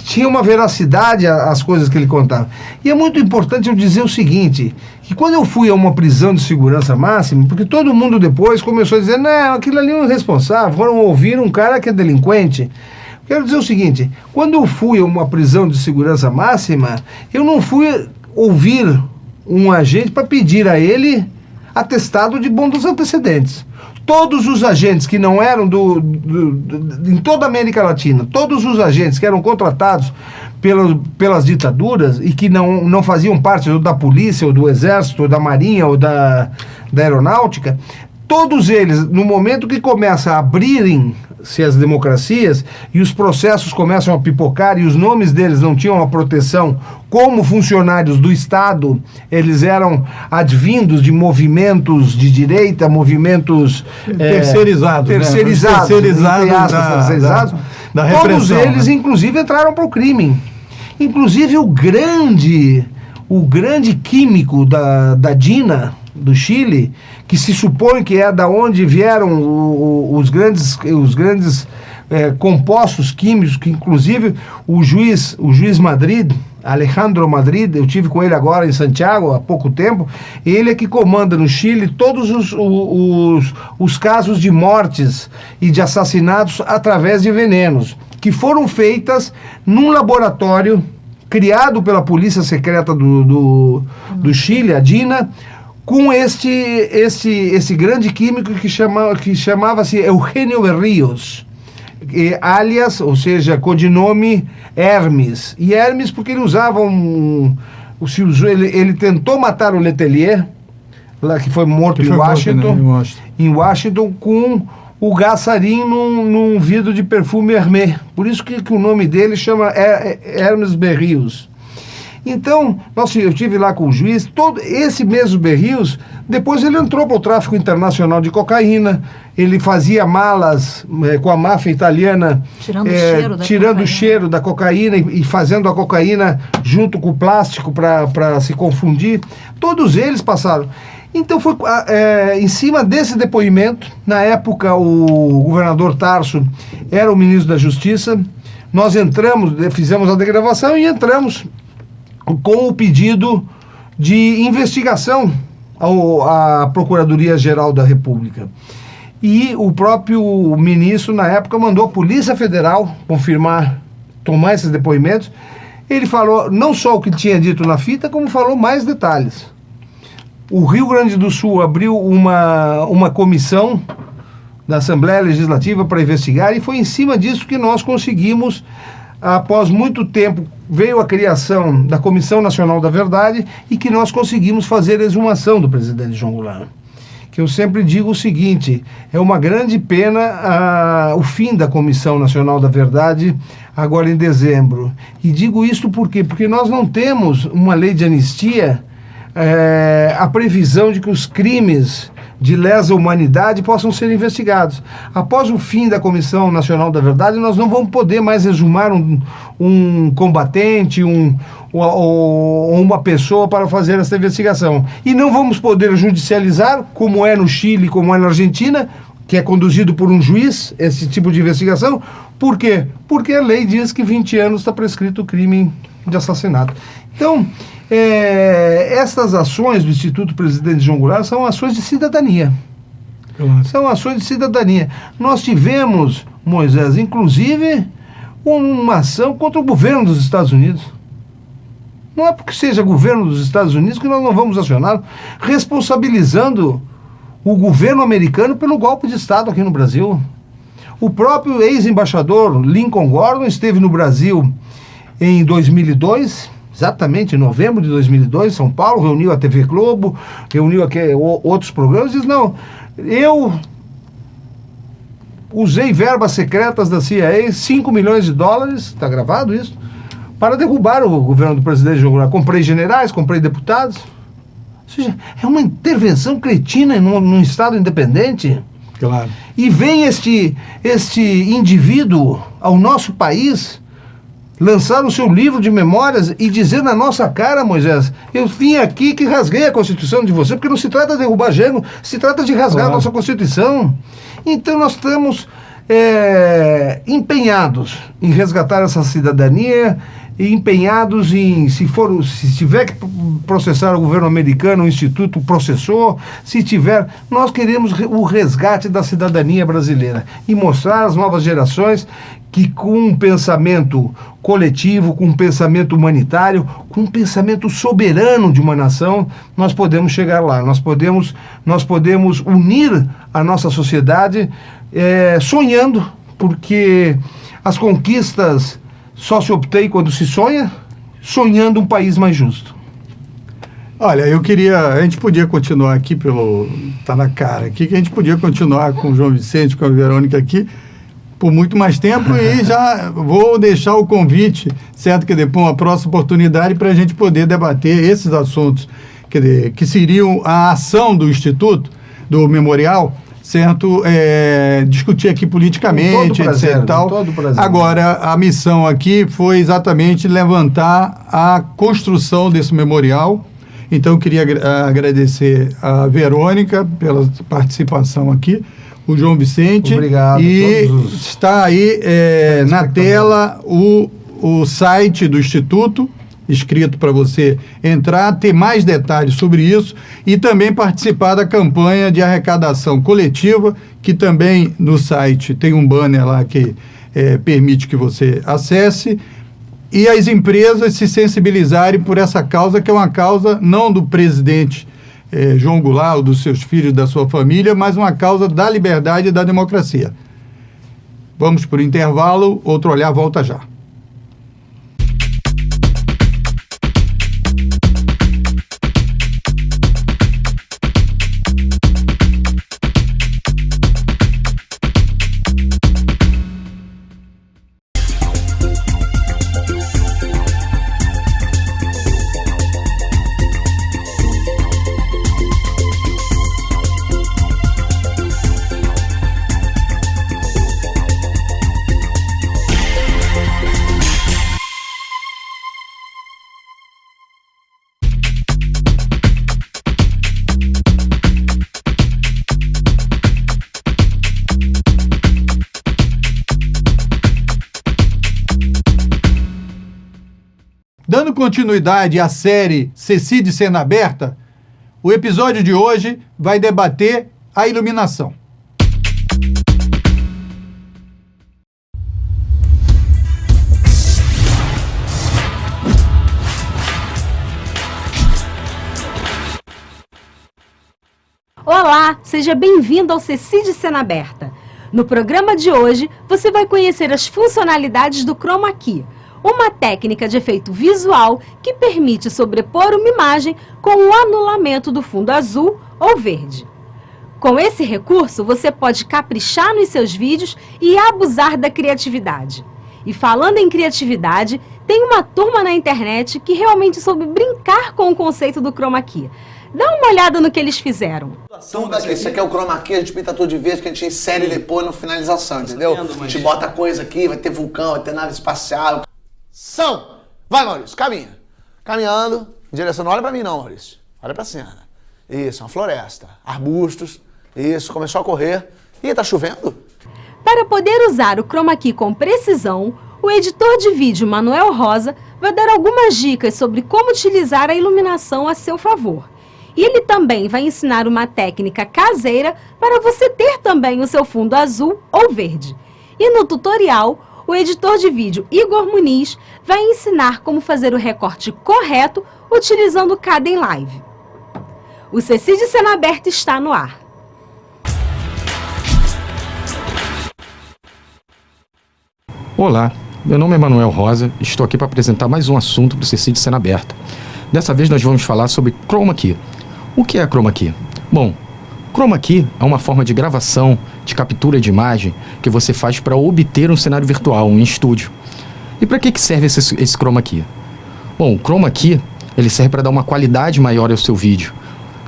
tinha uma veracidade as coisas que ele contava. E é muito importante eu dizer o seguinte, que quando eu fui a uma prisão de segurança máxima, porque todo mundo depois começou a dizer, não, aquilo ali é um irresponsável, foram ouvir um cara que é delinquente. Quero dizer o seguinte, quando eu fui a uma prisão de segurança máxima, eu não fui ouvir um agente para pedir a ele atestado de bons antecedentes. Todos os agentes que não eram em toda a América Latina, todos os agentes que eram contratados pelas ditaduras e que não faziam parte ou da polícia, ou do exército, ou da marinha, ou da aeronáutica, todos eles, no momento que começa a abrirem-se as democracias e os processos começam a pipocar e os nomes deles não tinham uma proteção como funcionários do Estado, eles eram advindos de movimentos de direita, movimentos terceirizados, da repressão, todos eles, né? Inclusive, entraram para o crime. Inclusive, o grande químico da DINA, do Chile, que se supõe que é da onde vieram os grandes compostos químicos, que inclusive o juiz Madrid, Alejandro Madrid, eu tive com ele agora em Santiago há pouco tempo, ele é que comanda no Chile todos os casos de mortes e de assassinatos através de venenos, que foram feitas num laboratório criado pela polícia secreta do Chile, a DINA, com esse grande químico que chamava-se Eugenio Berríos, alias, ou seja, codinome Hermes. E Hermes porque ele usava ele tentou matar o Letelier, lá, que foi morto em Washington, com o gás sarin num vidro de perfume Hermès. Por isso que o nome dele chama Hermes Berríos. Então, eu estive lá com o juiz, esse mesmo Berríos, depois ele entrou para o tráfico internacional de cocaína, ele fazia malas com a máfia italiana, tirando o cheiro da cocaína e fazendo a cocaína junto com o plástico para se confundir. Todos eles passaram. Então foi em cima desse depoimento, na época o governador Tarso era o ministro da Justiça, nós entramos, fizemos a degravação e entramos com o pedido de investigação à Procuradoria-Geral da República. E o próprio ministro, na época, mandou a Polícia Federal tomar esses depoimentos. Ele falou não só o que tinha dito na fita, como falou mais detalhes. O Rio Grande do Sul abriu uma comissão da Assembleia Legislativa para investigar, e foi em cima disso que nós conseguimos, após muito tempo, veio a criação da Comissão Nacional da Verdade, e que nós conseguimos fazer a exumação do presidente João Goulart. Que eu sempre digo o seguinte, é uma grande pena o fim da Comissão Nacional da Verdade agora em dezembro. E digo isto por quê? Porque nós não temos uma lei de anistia, a previsão de que os crimes de lesa humanidade possam ser investigados. Após o fim da Comissão Nacional da Verdade, nós não vamos poder mais exumar um combatente, ou uma pessoa para fazer essa investigação. E não vamos poder judicializar, como é no Chile, como é na Argentina, que é conduzido por um juiz, esse tipo de investigação. Por quê? Porque a lei diz que 20 anos está prescrito o crime de assassinato. Então, essas ações do Instituto Presidente João Goulart são ações de cidadania. São ações de cidadania. Nós tivemos, Moisés, inclusive, uma ação contra o governo dos Estados Unidos. Não é porque seja governo dos Estados Unidos que nós não vamos acionar, responsabilizando o governo americano pelo golpe de Estado aqui no Brasil. O próprio ex-embaixador Lincoln Gordon esteve no Brasil em 2002, exatamente em novembro de 2002, em São Paulo, reuniu a TV Globo, reuniu aqui outros programas, e diz, não, eu usei verbas secretas da CIA, 5 milhões de dólares, está gravado isso, para derrubar o governo do presidente João Goulart. Comprei generais, comprei deputados. Ou seja, é uma intervenção cretina num Estado independente. Claro. E vem este indivíduo ao nosso país lançar o seu livro de memórias e dizer na nossa cara, Moisés, eu vim aqui que rasguei a Constituição de você, porque não se trata de derrubar Jango, se trata de rasgar a nossa Constituição. Então nós estamos empenhados em resgatar essa cidadania, empenhados em, se tiver que processar o governo americano, o Instituto processou, se tiver, nós queremos o resgate da cidadania brasileira e mostrar às novas gerações que com um pensamento coletivo, com um pensamento humanitário, com um pensamento soberano de uma nação, nós podemos chegar lá, nós podemos unir a nossa sociedade sonhando, porque as conquistas só se obtém quando se sonha, sonhando um país mais justo. Olha, a gente podia continuar aqui tá na cara aqui, que a gente podia continuar com o João Vicente, com a Verônica aqui, por muito mais tempo, e já vou deixar o convite, certo, que depois uma próxima oportunidade para a gente poder debater esses assuntos, que seriam a ação do Instituto, do Memorial, certo, discutir aqui politicamente, prazer, etc. Tal. Agora, a missão aqui foi exatamente levantar a construção desse memorial. Então, eu queria agradecer a Verônica pela participação aqui, o João Vicente. Obrigado. E está aí na tela o site do Instituto, escrito para você entrar, ter mais detalhes sobre isso e também participar da campanha de arrecadação coletiva, que também no site tem um banner lá que permite que você acesse, e as empresas se sensibilizarem por essa causa, que é uma causa não do presidente João Goulart, ou dos seus filhos, da sua família, mas uma causa da liberdade e da democracia. Vamos por intervalo, Outro Olhar volta já. Dando continuidade à série Ceci de Cena Aberta, o episódio de hoje vai debater a iluminação. Olá, seja bem-vindo ao CECI de Cena Aberta. No programa de hoje, você vai conhecer as funcionalidades do Chroma Key, uma técnica de efeito visual que permite sobrepor uma imagem com o anulamento do fundo azul ou verde. Com esse recurso, você pode caprichar nos seus vídeos e abusar da criatividade. E falando em criatividade, tem uma turma na internet que realmente soube brincar com o conceito do Chroma Key. Dá uma olhada no que eles fizeram. Tudo aqui, isso aqui é o Chroma Key, a gente pinta tudo de verde, que a gente insere depois na finalização, entendeu? A gente bota coisa aqui, vai ter vulcão, vai ter nave espacial. Vai, Maurício, caminha. Caminhando, em direção, não olha pra mim não, Maurício. Olha pra cena. Isso, uma floresta, arbustos, isso, começou a correr. Ih, tá chovendo? Para poder usar o Chroma Key com precisão, o editor de vídeo Manuel Rosa vai dar algumas dicas sobre como utilizar a iluminação a seu favor. E ele também vai ensinar uma técnica caseira para você ter também o seu fundo azul ou verde. E no tutorial, o editor de vídeo Igor Muniz vai ensinar como fazer o recorte correto utilizando o Kdenlive. O CECI de Cena Aberta está no ar. Olá, meu nome é Manuel Rosa e estou aqui para apresentar mais um assunto do CECI de Cena Aberta. Dessa vez nós vamos falar sobre Chroma Key. O que é Chroma Key? Bom, Chroma Key é uma forma de gravação, de captura de imagem que você faz para obter um cenário virtual, um estúdio. E para que serve esse Chroma Key? Bom, o Chroma Key ele serve para dar uma qualidade maior ao seu vídeo,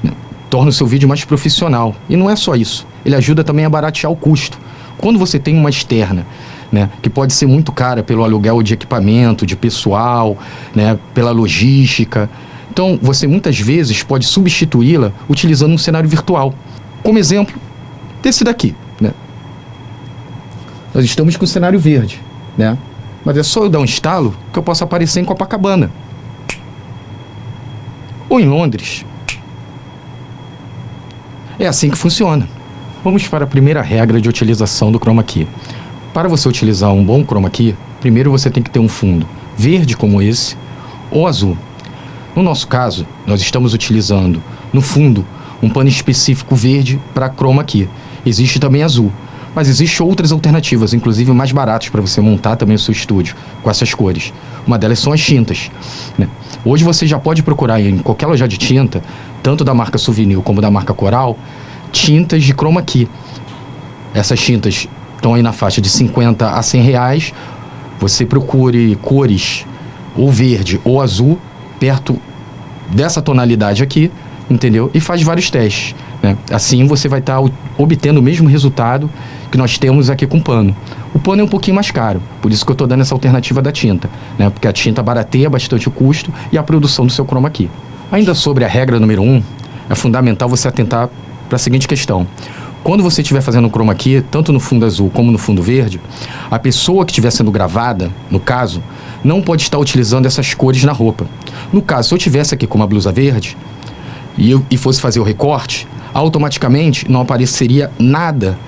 né? Torna o seu vídeo mais profissional. E não é só isso, ele ajuda também a baratear o custo. Quando você tem uma externa, né, que pode ser muito cara pelo aluguel de equipamento, de pessoal, né, pela logística. Então, você muitas vezes pode substituí-la utilizando um cenário virtual. Como exemplo, desse daqui, né? Nós estamos com o cenário verde, né? Mas é só eu dar um instalo que eu posso aparecer em Copacabana. Ou em Londres. É assim que funciona. Vamos para a primeira regra de utilização do Chroma Key. Para você utilizar um bom Chroma Key, primeiro você tem que ter um fundo verde como esse ou azul. No nosso caso, nós estamos utilizando no fundo um pano específico verde para Chroma Key. Existe também azul, mas existem outras alternativas, inclusive mais baratas para você montar também o seu estúdio com essas cores. Uma delas são as tintas, né? Hoje você já pode procurar em qualquer loja de tinta, tanto da marca Souvenir como da marca Coral, tintas de Chroma Key. Essas tintas estão aí na faixa de 50 a 100 reais. Você procure cores ou verde ou azul perto dessa tonalidade aqui, entendeu? E faz vários testes, né? Assim você vai estar obtendo o mesmo resultado que nós temos aqui com o pano. O pano é um pouquinho mais caro, por isso que eu estou dando essa alternativa da tinta, né? Porque a tinta barateia bastante o custo e a produção do seu Chroma Key. Ainda sobre a regra número 1, é fundamental você atentar para a seguinte questão. Quando você estiver fazendo um Chroma Key, tanto no fundo azul como no fundo verde, a pessoa que estiver sendo gravada, no caso, não pode estar utilizando essas cores na roupa. No caso, se eu tivesse aqui com uma blusa verde e fosse fazer o recorte, automaticamente não apareceria nada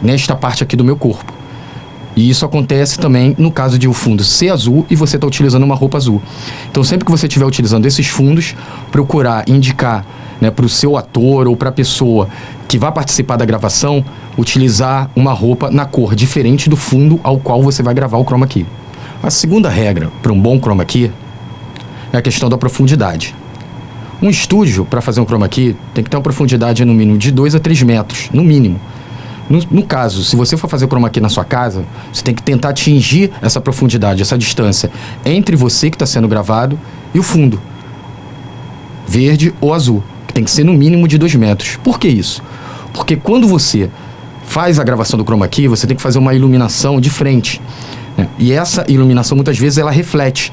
nesta parte aqui do meu corpo. E isso acontece também no caso de o fundo ser azul e você está utilizando uma roupa azul. Então, sempre que você estiver utilizando esses fundos, procurar indicar, né, para o seu ator ou para a pessoa que vai participar da gravação, utilizar uma roupa na cor diferente do fundo ao qual você vai gravar o Chroma Key. A segunda regra para um bom Chroma Key é a questão da profundidade. Um estúdio, para fazer um Chroma Key, tem que ter uma profundidade no mínimo de 2 a 3 metros, no mínimo. No caso, se você for fazer o Chroma Key na sua casa, você tem que tentar atingir essa profundidade, essa distância entre você que está sendo gravado e o fundo, verde ou azul, que tem que ser no mínimo de 2 metros. Por que isso? Porque quando você faz a gravação do Chroma Key, você tem que fazer uma iluminação de frente, né? E essa iluminação, muitas vezes, ela reflete.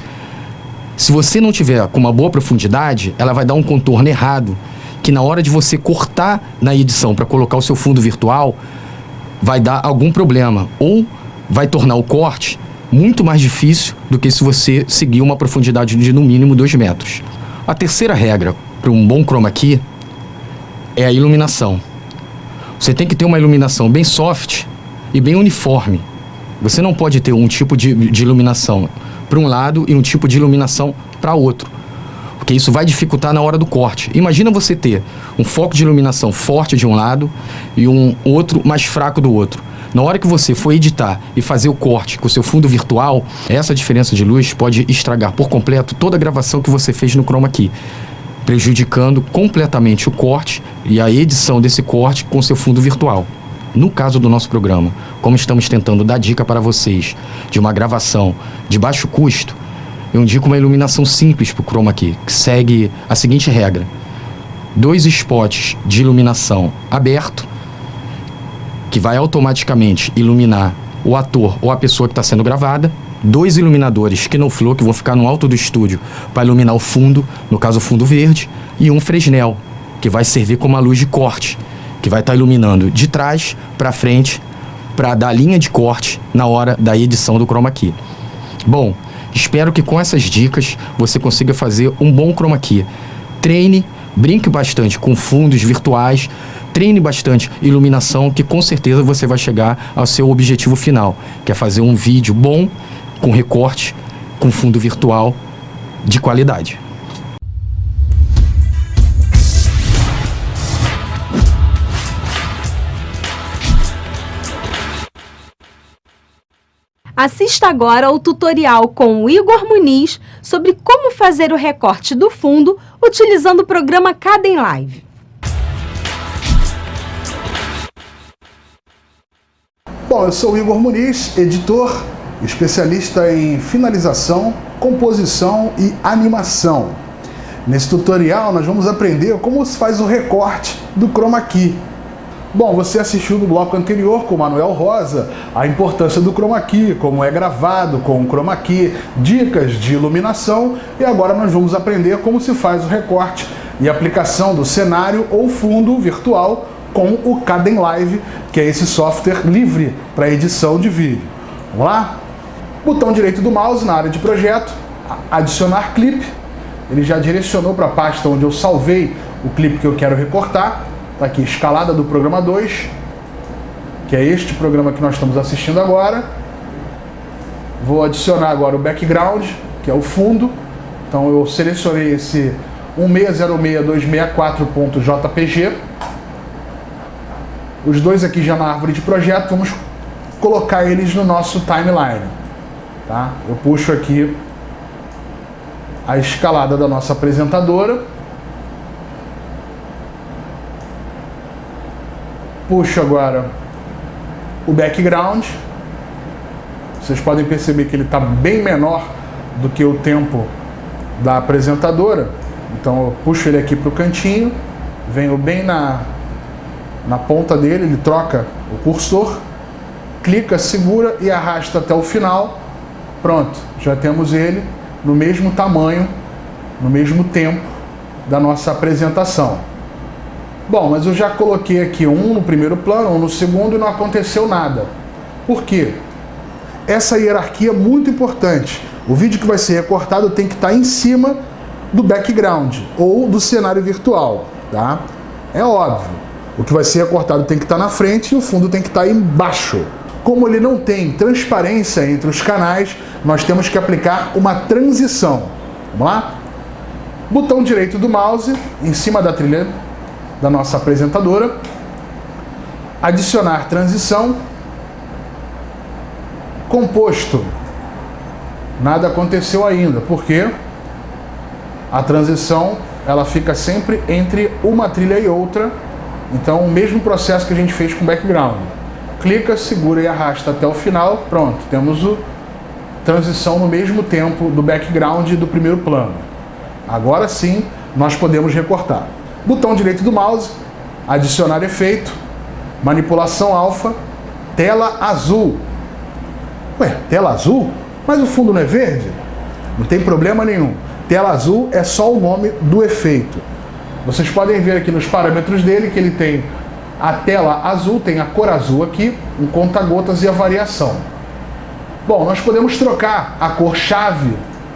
Se você não tiver com uma boa profundidade, ela vai dar um contorno errado, que na hora de você cortar na edição para colocar o seu fundo virtual, vai dar algum problema, ou vai tornar o corte muito mais difícil do que se você seguir uma profundidade de no mínimo 2 metros. A terceira regra para um bom Chroma Key é a iluminação. Você tem que ter uma iluminação bem soft e bem uniforme. Você não pode ter um tipo de iluminação para um lado e um tipo de iluminação para outro. porque isso vai dificultar na hora do corte. Imagina você ter um foco de iluminação forte de um lado e um outro mais fraco do outro. Na hora que você for editar e fazer o corte com o seu fundo virtual, essa diferença de luz pode estragar por completo toda a gravação que você fez no Chroma Key, prejudicando completamente o corte e a edição desse corte com seu fundo virtual. No caso do nosso programa, como estamos tentando dar dica para vocês de uma gravação de baixo custo, eu indico uma iluminação simples para o Chroma Key, que segue a seguinte regra: 2 spots de iluminação aberto, que vai automaticamente iluminar o ator ou a pessoa que está sendo gravada, 2 iluminadores Kino Flow, que vão ficar no alto do estúdio para iluminar o fundo, no caso o fundo verde, e um Fresnel, que vai servir como a luz de corte, que vai estar iluminando de trás para frente, para dar linha de corte na hora da edição do Chroma Key. Bom, espero que com essas dicas você consiga fazer um bom Chroma Key. Treine, brinque bastante com fundos virtuais, treine bastante iluminação, que com certeza você vai chegar ao seu objetivo final, que é fazer um vídeo bom, com recorte, com fundo virtual de qualidade. Assista agora ao tutorial com o Igor Muniz sobre como fazer o recorte do fundo utilizando o programa Kdenlive. Bom, eu sou o Igor Muniz, editor, especialista em finalização, composição e animação. Nesse tutorial nós vamos aprender como se faz o recorte do Chroma Key. Bom, você assistiu no bloco anterior com o Manuel Rosa a importância do Chroma Key, como é gravado com o Chroma Key, dicas de iluminação, e agora nós vamos aprender como se faz o recorte e aplicação do cenário ou fundo virtual com o Kdenlive, que é esse software livre para edição de vídeo. Vamos lá? Botão direito do mouse na área de projeto, adicionar clipe. Ele já direcionou para a pasta onde eu salvei o clipe que eu quero recortar. Está aqui, escalada do programa 2, que é este programa que nós estamos assistindo agora. Vou adicionar agora o background, que é o fundo. Então eu selecionei esse 1606264.jpg. Os dois aqui já na árvore de projeto, vamos colocar eles no nosso timeline. Tá? Eu puxo aqui a escalada da nossa apresentadora. Puxo agora o background. Vocês podem perceber que ele está bem menor do que o tempo da apresentadora. Então eu puxo ele aqui para o cantinho, venho bem na ponta dele, ele troca o cursor, clica, segura e arrasta até o final. Pronto, já temos ele no mesmo tamanho, no mesmo tempo da nossa apresentação. Bom, mas eu já coloquei aqui um no primeiro plano, um no segundo e não aconteceu nada. Por quê? Essa hierarquia é muito importante. O vídeo que vai ser recortado tem que estar em cima do background ou do cenário virtual, tá? É óbvio. O que vai ser recortado tem que estar na frente e o fundo tem que estar embaixo. Como ele não tem transparência entre os canais, nós temos que aplicar uma transição. Vamos lá? Botão direito do mouse, em cima da trilha da nossa apresentadora. Adicionar transição. Composto. Nada aconteceu ainda, porque a transição ela fica sempre entre uma trilha e outra. Então, o mesmo processo que a gente fez com o background. Clica, segura e arrasta até o final. Pronto, temos a transição no mesmo tempo do background e do primeiro plano. Agora sim, nós podemos recortar. Botão direito do mouse, adicionar efeito, manipulação alfa, tela azul. Ué, tela azul? Mas o fundo não é verde? Não tem problema nenhum. Tela azul é só o nome do efeito. Vocês podem ver aqui nos parâmetros dele que ele tem a tela azul, tem a cor azul aqui, um conta-gotas e a variação. Bom, nós podemos trocar a cor-chave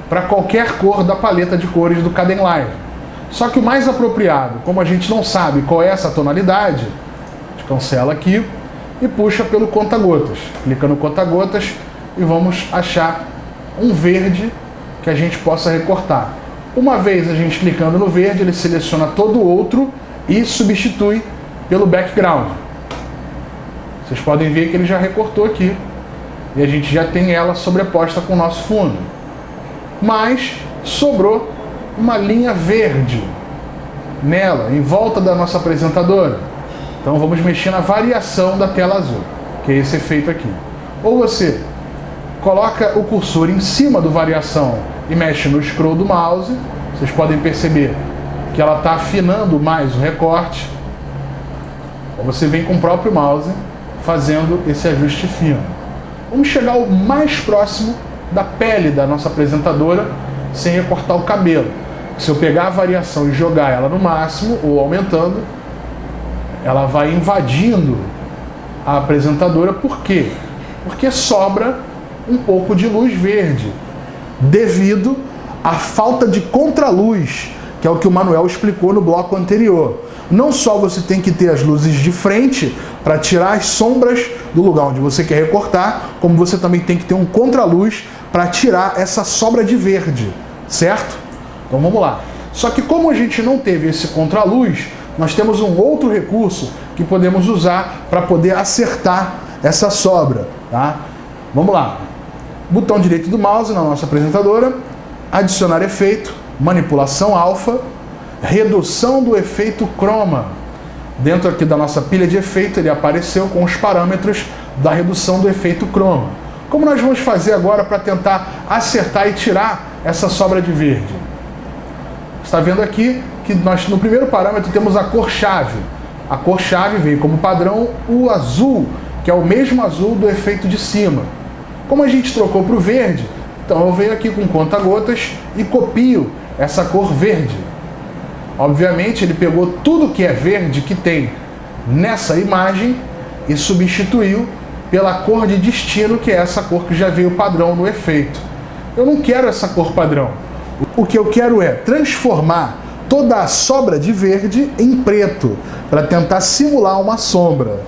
para qualquer cor da paleta de cores do Kdenlive. Só que o mais apropriado, como a gente não sabe qual é essa tonalidade, a gente cancela aqui e puxa pelo conta-gotas. Clica no conta-gotas e vamos achar um verde que a gente possa recortar. Uma vez a gente clicando no verde, ele seleciona todo o outro e substitui pelo background. Vocês podem ver que ele já recortou aqui. E a gente já tem ela sobreposta com o nosso fundo. Mas sobrou uma linha verde nela, em volta da nossa apresentadora. Então vamos mexer na variação da tela azul, que é esse efeito aqui. Ou você coloca o cursor em cima do variação e mexe no scroll do mouse. Vocês podem perceber que ela está afinando mais o recorte. Ou você vem com o próprio mouse fazendo esse ajuste fino. Vamos chegar o mais próximo da pele da nossa apresentadora sem recortar o cabelo. Se eu pegar a variação e jogar ela no máximo ou aumentando, ela vai invadindo a apresentadora. Por quê? Porque sobra um pouco de luz verde, devido à falta de contraluz, que é o que o Manuel explicou no bloco anterior. Não só você tem que ter as luzes de frente para tirar as sombras do lugar onde você quer recortar, como você também tem que ter um contraluz para tirar essa sobra de verde, certo? Então vamos lá. Só que como a gente não teve esse contraluz, nós temos um outro recurso que podemos usar para poder acertar essa sobra, tá? Vamos lá. Botão direito do mouse na nossa apresentadora, adicionar efeito, manipulação alfa, redução do efeito chroma. Dentro aqui da nossa pilha de efeito, ele apareceu com os parâmetros da redução do efeito chroma. Como nós vamos fazer agora para tentar acertar e tirar essa sobra de verde? Está vendo aqui que nós no primeiro parâmetro temos a cor-chave. A cor-chave veio como padrão o azul, que é o mesmo azul do efeito de cima. Como a gente trocou para o verde, então eu venho aqui com conta-gotas e copio essa cor verde. Obviamente ele pegou tudo que é verde que tem nessa imagem e substituiu pela cor de destino, que é essa cor que já veio padrão no efeito. Eu não quero essa cor padrão. O que eu quero é transformar toda a sobra de verde em preto, para tentar simular uma sombra.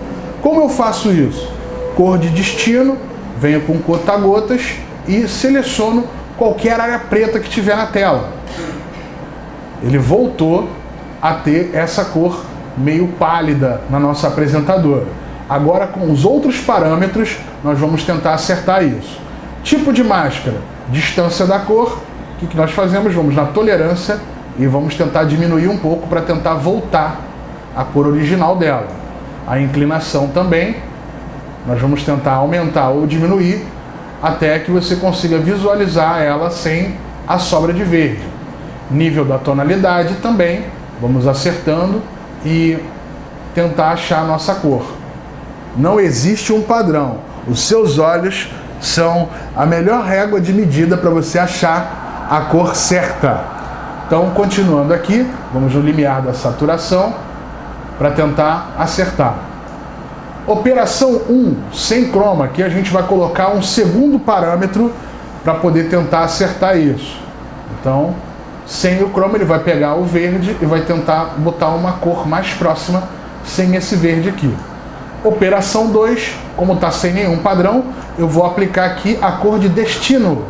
Como eu faço isso? Cor de destino, venho com conta-gotas e seleciono qualquer área preta que tiver na tela. Ele voltou a ter essa cor meio pálida na nossa apresentadora. Agora, com os outros parâmetros, nós vamos tentar acertar isso. Tipo de máscara, distância da cor. O que nós fazemos? Vamos na tolerância e vamos tentar diminuir um pouco para tentar voltar a cor original dela. A inclinação também, nós vamos tentar aumentar ou diminuir até que você consiga visualizar ela sem a sobra de verde. Nível da tonalidade também, vamos acertando e tentar achar a nossa cor. Não existe um padrão. Os seus olhos são a melhor régua de medida para você achar a cor certa. Então, continuando aqui, vamos no limiar da saturação para tentar acertar. Operação 1, sem chroma, aqui a gente vai colocar um segundo parâmetro para poder tentar acertar isso. Então, sem o chroma, ele vai pegar o verde e vai tentar botar uma cor mais próxima sem esse verde aqui. Operação 2, como está sem nenhum padrão, eu vou aplicar aqui a cor de destino.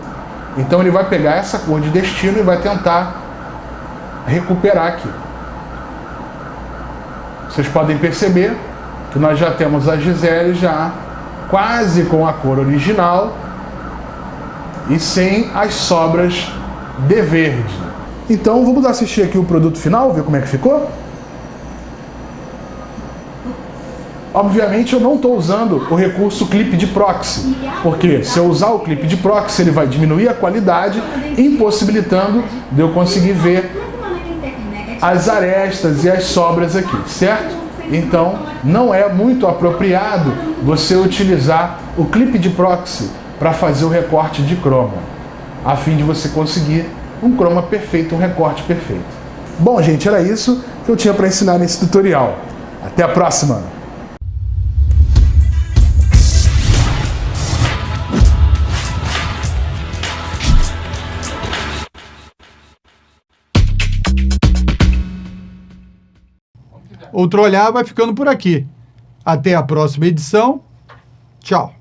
Então ele vai pegar essa cor de destino e vai tentar recuperar aqui. Vocês podem perceber que nós já temos a Gisele já quase com a cor original e sem as sobras de verde. Então vamos assistir aqui o produto final, ver como é que ficou? Obviamente eu não estou usando o recurso clipe de proxy, porque se eu usar o clipe de proxy ele vai diminuir a qualidade, impossibilitando de eu conseguir ver as arestas e as sobras aqui, certo? Então não é muito apropriado você utilizar o clipe de proxy para fazer o recorte de chroma, a fim de você conseguir um chroma perfeito, um recorte perfeito. Bom, gente, era isso que eu tinha para ensinar nesse tutorial. Até a próxima! O Trolhar vai ficando por aqui. Até a próxima edição. Tchau.